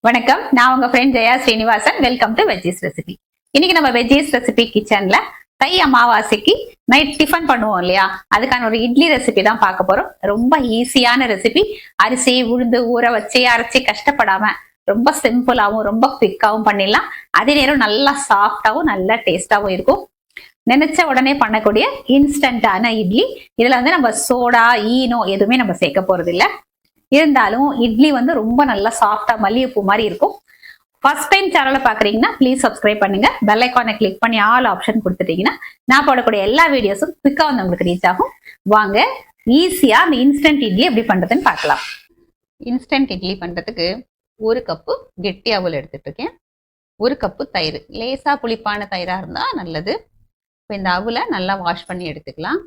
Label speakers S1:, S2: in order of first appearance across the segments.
S1: வணக்கம், நான் உங்க friend Jaya Srinivasan. Welcome to veggies recipe. இன்னைக்கு நம்ம வெஜ்ஜீஸ் ரெசிபி கிச்சன்ல தை அமாவாசைக்கு நைட் டிஃபன் பண்ணுவோம் இல்லையா, அதுக்கான ஒரு இட்லி ரெசிபி தான் பார்க்க போறோம். ரொம்ப ஈஸியான ரெசிபி. அரிசி உளுந்து ஊற வச்சு அரைச்சி கஷ்டப்படாம ரொம்ப சிம்பிளாவும் ரொம்ப குவிக்காவும் பண்ணிடலாம். அதே நேரம் நல்லா சாஃப்டாவும் நல்லா டேஸ்டாவும் இருக்கும். நினைச்ச உடனே பண்ணக்கூடிய இன்ஸ்டன்டான இட்லி. இதுல வந்து நம்ம சோடா ஈனோ எதுவுமே நம்ம சேர்க்க போறது இல்லை. இருந்தாலும் இட்லி வந்து ரொம்ப நல்லா சாஃப்டா மல்லிகைப்பூ மாதிரி இருக்கும். ஃபர்ஸ்ட் டைம் சேனலை பாக்குறீங்கன்னா ப்ளீஸ் சப்ஸ்கிரைப் பண்ணுங்க. பெல் ஐக்கானை கிளிக் பண்ணி ஆல் ஆப்ஷன் கொடுத்துட்டீங்கன்னா நான் போடக்கூடிய எல்லா வீடியோஸும் குவிக்கா வந்து உங்களுக்கு ரீச் ஆகும். வாங்க ஈஸியா அந்த இன்ஸ்டன்ட் இட்லி எப்படி பண்றதுன்னு பார்க்கலாம். இன்ஸ்டன்ட் இட்லி பண்றதுக்கு 1 கப்பு கெட்டி அவல் எடுத்துட்டு இருக்கேன். 1 கப்பு தயிர், லேசா புளிப்பான தயிரா இருந்தா நல்லது. இப்போ இந்த அவலை நல்லா வாஷ் பண்ணி எடுத்துக்கலாம்.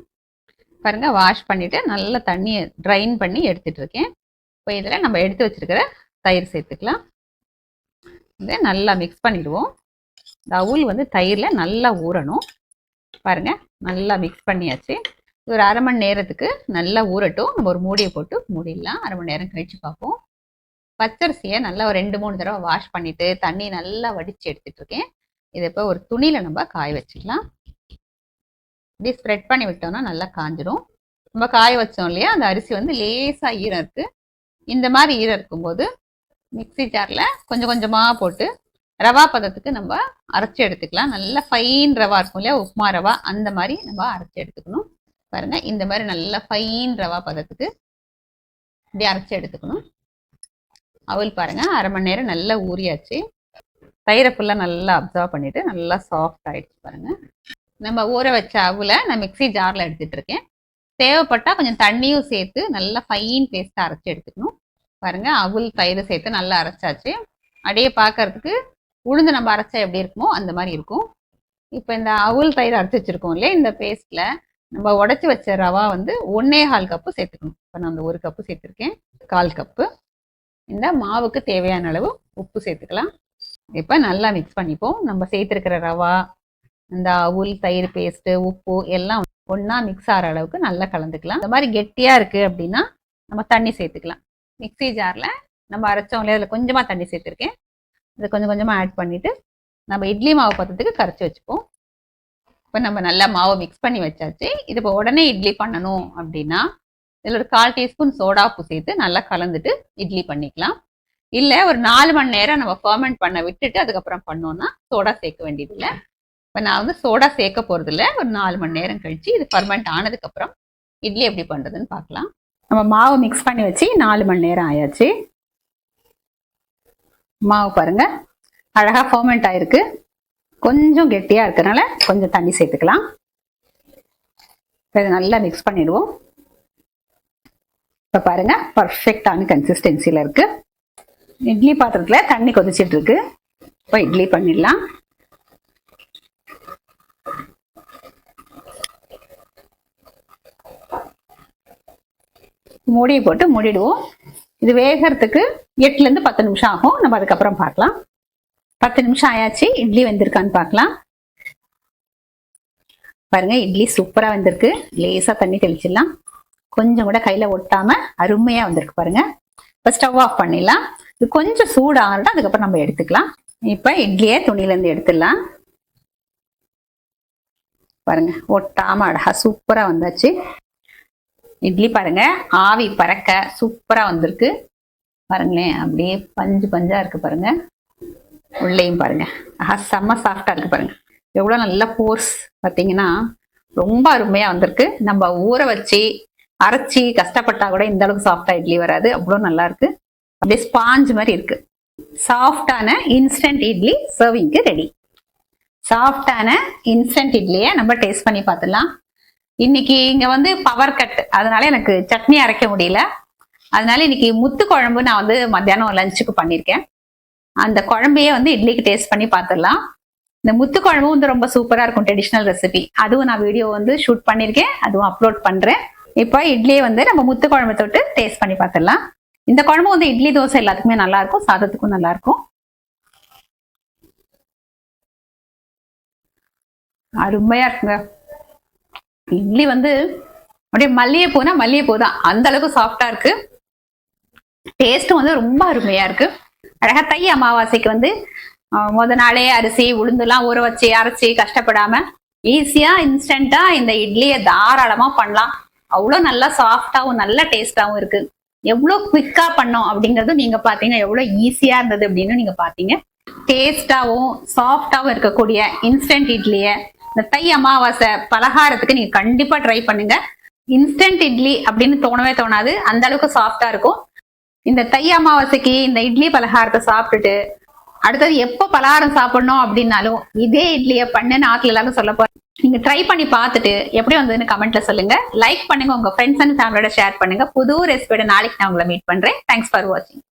S1: பாருங்க, வாஷ் பண்ணிட்டு நல்லா தண்ணியை ட்ரைன் பண்ணி எடுத்துட்டு இருக்கேன். இப்போ இதில் நம்ம எடுத்து வச்சிருக்கிற தயிர் சேர்த்துக்கலாம். இதை நல்லா மிக்ஸ் பண்ணிடுவோம். இந்த அவுல் வந்து தயிரில் நல்லா ஊறணும். பாருங்க, நல்லா மிக்ஸ் பண்ணியாச்சு. ஒரு அரை மணி நேரத்துக்கு நல்லா ஊறட்டும். நம்ம ஒரு மூடியை போட்டு மூடிடலாம். அரை மணி நேரம் கழிச்சு பார்ப்போம். பச்சரிசியை நல்லா ஒரு 2-3 தடவை வாஷ் பண்ணிட்டு தண்ணி நல்லா வடித்து எடுத்துட்டு இருக்கேன். இதை இப்போ ஒரு துணியில் நம்ம காய வச்சுக்கலாம். இப்படி ஸ்ப்ரெட் பண்ணி விட்டோம்னா நல்லா காஞ்சிடும். நம்ம காய வச்சோம் இல்லையா, அந்த அரிசி வந்து லேசாக ஈரம் இருக்குது. இந்த மாதிரி ஈரம் இருக்கும்போது மிக்சி ஜாரில் கொஞ்சம் கொஞ்சமாக போட்டு ரவா பதத்துக்கு நம்ம அரைச்சி எடுத்துக்கலாம். நல்லா ஃபைன் ரவா இருக்கும் இல்லையா, உப்புமா ரவா, அந்த மாதிரி நம்ம அரைச்சி எடுத்துக்கணும். பாருங்க, இந்த மாதிரி நல்லா ஃபைன் ரவா பதத்துக்கு இப்படி அரைச்சி எடுத்துக்கணும். அவல் பாருங்க, அரை மணி நேரம் நல்லா ஊறியாச்சு. தயிரை ஃபுல்லாக நல்லா அப்சர்வ் பண்ணிட்டு நல்லா சாஃப்ட் ஆயிடுச்சு. பாருங்க, நம்ம ஊற வச்ச அவலை நான் மிக்சி ஜாரில் எடுத்துட்டு இருக்கேன். தேவைப்பட்டால் கொஞ்சம் தண்ணியும் சேர்த்து நல்லா ஃபைன் பேஸ்ட்டாக அரைச்சி எடுத்துக்கணும். பாருங்க, அவல் தயிர் சேர்த்து நல்லா அரைச்சாச்சு. அப்படியே பார்க்கறதுக்கு உளுந்து நம்ம அரைச்சா எப்படி இருக்குமோ அந்த மாதிரி இருக்கும். இப்போ இந்த அவல் தயிர் அரைச்சி வச்சிருக்கோம் இல்லையா, இந்த பேஸ்ட்ல நம்ம உடச்சி வச்ச ரவா வந்து 1.25 கப்பு சேர்த்துக்கணும். இப்போ நான் அந்த 1 கப்பு சேர்த்துருக்கேன். 1/4 கப்பு இந்த மாவுக்கு தேவையான அளவு உப்பு சேர்த்துக்கலாம். இப்போ நல்லா மிக்ஸ் பண்ணிப்போம். நம்ம சேர்த்துருக்கிற ரவா, இந்த அவல் தயிர் பேஸ்ட்டு, உப்பு எல்லாம் ஒன்றா மிக்ஸ் ஆகிற அளவுக்கு நல்லா கலந்துக்கலாம். இந்த மாதிரி கெட்டியாக இருக்குது அப்படின்னா நம்ம தண்ணி சேர்த்துக்கலாம். மிக்சி ஜாரில் நம்ம அரைச்சோம் இல்லையா, அதில் கொஞ்சமாக தண்ணி சேர்த்துருக்கேன். இதை கொஞ்சம் கொஞ்சமாக ஆட் பண்ணிவிட்டு நம்ம இட்லி மாவு பதத்துக்கு கரைச்சி வச்சுப்போம். இப்போ நம்ம நல்லா மாவை மிக்ஸ் பண்ணி வச்சாச்சு. இது இப்போ உடனே இட்லி பண்ணணும் அப்படின்னா இதில் ஒரு 1/4 டீஸ்பூன் சோடாப்பு சேர்த்து நல்லா கலந்துட்டு இட்லி பண்ணிக்கலாம். இல்லை ஒரு 4 மணி நேரம் நம்ம ஃபர்மெண்ட் பண்ண விட்டுட்டு அதுக்கப்புறம் பண்ணோன்னா சோடா சேர்க்க வேண்டியதில்லை. இப்போ நான் வந்து சோடா சேர்க்க போகிறதில்ல. ஒரு 4 மணி நேரம் கழித்து இது ஃபர்மெண்ட் ஆனதுக்கப்புறம் இட்லி எப்படி பண்ணுறதுன்னு பார்க்கலாம். நம்ம மாவு மிக்ஸ் பண்ணி வச்சு 4 மணி நேரம் ஆயாச்சு. மாவு பாருங்க அழகாக ஃபர்மெண்ட் ஆயிருக்கு. கொஞ்சம் கெட்டியாக இருக்கிறதுனால கொஞ்சம் தண்ணி சேர்த்துக்கலாம். இதை நல்லா மிக்ஸ் பண்ணிடுவோம். இப்போ பாருங்க, பர்ஃபெக்டான கன்சிஸ்டன்சியில் இருக்கு. இட்லி பாத்திரத்தில் தண்ணி கொதிச்சிட்டு இருக்கு. இப்போ இட்லி பண்ணிடலாம். மூடியை போட்டு மூடிடுவோம். இது வேகிறதுக்கு 8லேருந்து 10 நிமிஷம் ஆகும். நம்ம அதுக்கப்புறம் பார்க்கலாம். 10 நிமிஷம் ஆயாச்சு. இட்லி வெந்திருக்கான்னு பார்க்கலாம். பாருங்க, இட்லி சூப்பரா வந்திருக்கு. லேசா தண்ணி தெளிச்சிடலாம். கொஞ்சம் கூட கையில ஒட்டாம அருமையா வந்திருக்கு பாருங்க. இப்போ ஸ்டவ் ஆஃப் பண்ணிடலாம். இது கொஞ்சம் சூடாகட்டும், அதுக்கப்புறம் நம்ம எடுத்துக்கலாம். இப்போ இட்லியை துணியிலேருந்து எடுத்துடலாம். பாருங்க, ஒட்டாம அழகா சூப்பரா வந்தாச்சு. இட்லி பாருங்க, ஆவி பறக்க சூப்பரா வந்திருக்கு. பாருங்களேன், அப்படியே பஞ்சு பஞ்சா இருக்கு பாருங்க. உள்ளேயும் பாருங்க, செம்ம சாஃப்டா இருக்கு பாருங்க. எவ்வளவு நல்ல போர்ஸ் பார்த்தீங்கன்னா ரொம்ப அருமையா வந்திருக்கு. நம்ம ஊற வச்சு அரைச்சி கஷ்டப்பட்டா கூட இந்த அளவுக்கு சாஃப்டா இட்லி வராது. அவ்வளோ நல்லா இருக்கு. அப்படியே ஸ்பாஞ்ச் மாதிரி இருக்கு. சாஃப்டான இன்ஸ்டன்ட் இட்லி சர்விங்க்கு ரெடி. சாஃப்டான இன்ஸ்டன்ட் இட்லியை நம்ம டேஸ்ட் பண்ணி பார்த்துடலாம். இன்னைக்கு இங்க வந்து பவர் கட், அதனால எனக்கு சட்னி அரைக்க முடியல. அதனால இன்னைக்கு முத்து குழம்பு நான் வந்து மத்தியானம் லஞ்சுக்கு பண்ணியிருக்கேன். அந்த குழம்பையே வந்து இட்லிக்கு டேஸ்ட் பண்ணி பார்த்துடலாம். இந்த முத்து குழம்பு வந்து ரொம்ப சூப்பரா இருக்கும், ட்ரெடிஷ்னல் ரெசிபி. அதுவும் நான் வீடியோ வந்து ஷூட் பண்ணியிருக்கேன், அதுவும் அப்லோட் பண்றேன். இப்போ இட்லியை வந்து நம்ம முத்து குழம்பு தொட்டு டேஸ்ட் பண்ணி பார்த்துடலாம். இந்த குழம்பு வந்து இட்லி தோசை எல்லாத்துக்குமே நல்லா இருக்கும், சாதத்துக்கும் நல்லா இருக்கும். அருமையா இருக்குங்க. இட்லி வந்து அப்படியே மல்லிகைப்பூனா மல்லிகைப்பூ தான், அந்த அளவுக்கு சாஃப்டா இருக்கு. டேஸ்ட்டும் வந்து ரொம்ப அருமையா இருக்கு. அழகா தை அமாவாசைக்கு வந்து முத நாளே அரிசி உளுந்துலாம் ஊற வச்சு அரைச்சி கஷ்டப்படாம ஈஸியா இன்ஸ்டன்டா இந்த இட்லியை தாராளமா பண்ணலாம். அவ்வளவு நல்லா சாஃப்டாவும் நல்ல டேஸ்டாவும் இருக்கு. எவ்வளவு குவிக்கா பண்ணோம் அப்படிங்கறது நீங்க பாத்தீங்க, எவ்வளவு ஈஸியா இருந்தது அப்படின்னு நீங்க பாத்தீங்க. டேஸ்டாவும் சாஃப்டாவும் இருக்கக்கூடிய இன்ஸ்டன்ட் இட்லிய இந்த தை அமாவாசை பலகாரத்துக்கு நீங்க கண்டிப்பா ட்ரை பண்ணுங்க. இன்ஸ்டன்ட் இட்லி அப்படின்னு தோணவே தோணாது, அந்த அளவுக்கு சாஃப்டா இருக்கும். இந்த தை அமாவாசைக்கு இந்த இட்லி பலகாரத்தை சாப்பிட்டுட்டு அடுத்தது எப்போ பலகாரம் சாப்பிடணும் அப்படின்னாலும் இதே இட்லியை பண்ணு நாட்டுல எல்லாரும் சொல்ல போறேன். நீங்க ட்ரை பண்ணி பார்த்துட்டு எப்படி வந்ததுன்னு கமெண்ட்ல சொல்லுங்க. லைக் பண்ணுங்க, உங்க ஃப்ரெண்ட்ஸ் அண்ட் ஃபேமிலியோட ஷேர் பண்ணுங்க. புது ரெசிபியோட நாளைக்கு நான் உங்களை மீட் பண்றேன். தேங்க்ஸ் ஃபார் வாட்சிங்.